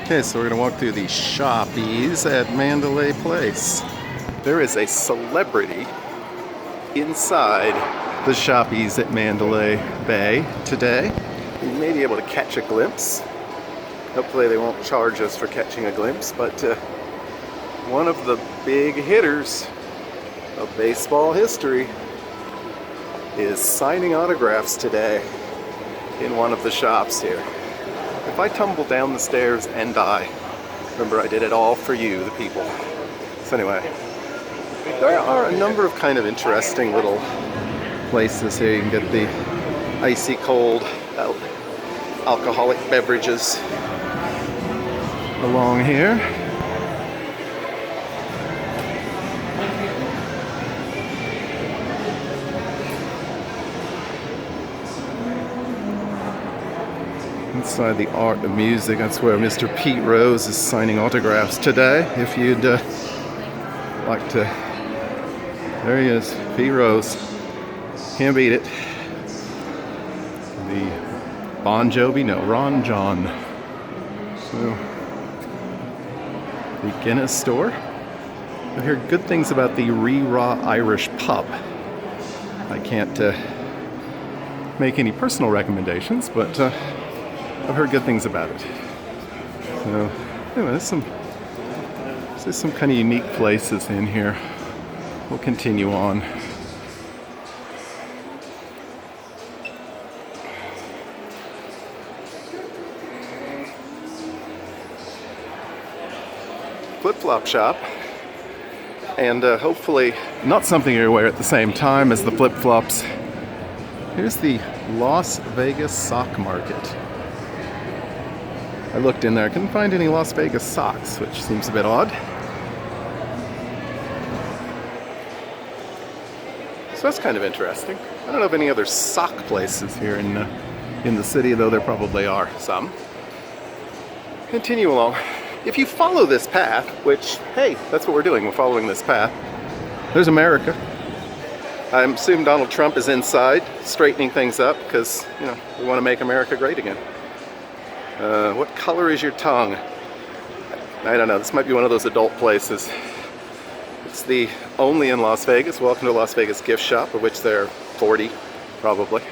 Okay, so we're going to walk through the shoppies at Mandalay Place. There is a celebrity inside the shoppies at Mandalay Bay today. You may be able to catch a glimpse. Hopefully they won't charge us for catching a glimpse, but one of the big hitters of baseball history is signing autographs today in one of the shops here. If I tumble down the stairs and die, remember I did it all for you, the people. So anyway, there are a number of kind of interesting little places here. You can get the icy cold alcoholic beverages along here. Inside the art of music, that's where Mr. Pete Rose is signing autographs today. If you'd like to, there he is, Pete Rose. Can't beat it. The Bon Jovi, no, Ron John. So, the Guinness store. I hear good things about the Raw Irish pub. I can't make any personal recommendations, but I've heard good things about it. So, anyway, there's some kind of unique places in here. We'll continue on. Flip-flop shop, and hopefully not something you wear at the same time as the flip-flops. Here's the Las Vegas sock market. I looked in there, I couldn't find any Las Vegas socks, which seems a bit odd. So that's kind of interesting. I don't know of any other sock places here in the city, though there probably are some. Continue along. If you follow this path, which, hey, that's what we're doing, we're following this path. There's America. I assume Donald Trump is inside, straightening things up, because, you know, we want to make America great again. What color is your tongue? I don't know, this might be one of those adult places. It's the only in Las Vegas. Welcome to Las Vegas gift shop, of which there are 40, probably.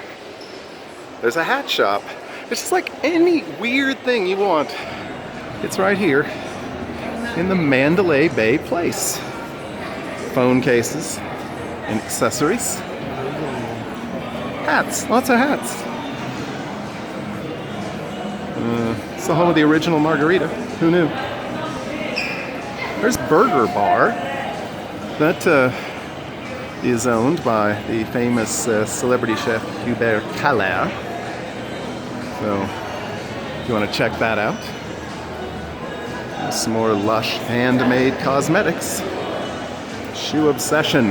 There's a hat shop. It's just like any weird thing you want. It's right here in the Mandalay Bay Place. Phone cases and accessories. Hats, lots of hats. It's the home of the original margarita. Who knew? There's Burger Bar. That is owned by the famous celebrity chef Hubert Calais. So, if you want to check that out. There's some more Lush handmade cosmetics. Shoe obsession.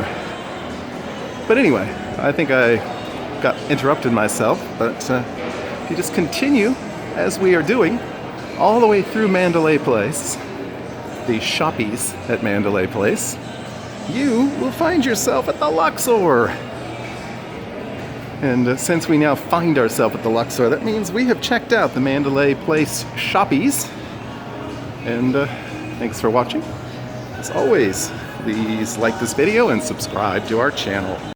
But anyway, I think I got interrupted myself, but if you just continue as we are doing all the way through Mandalay Place, the shoppies at Mandalay Place, you will find yourself at the Luxor. And since we now find ourselves at the Luxor, that means we have checked out the Mandalay Place shoppies. And thanks for watching. As always, please like this video and subscribe to our channel.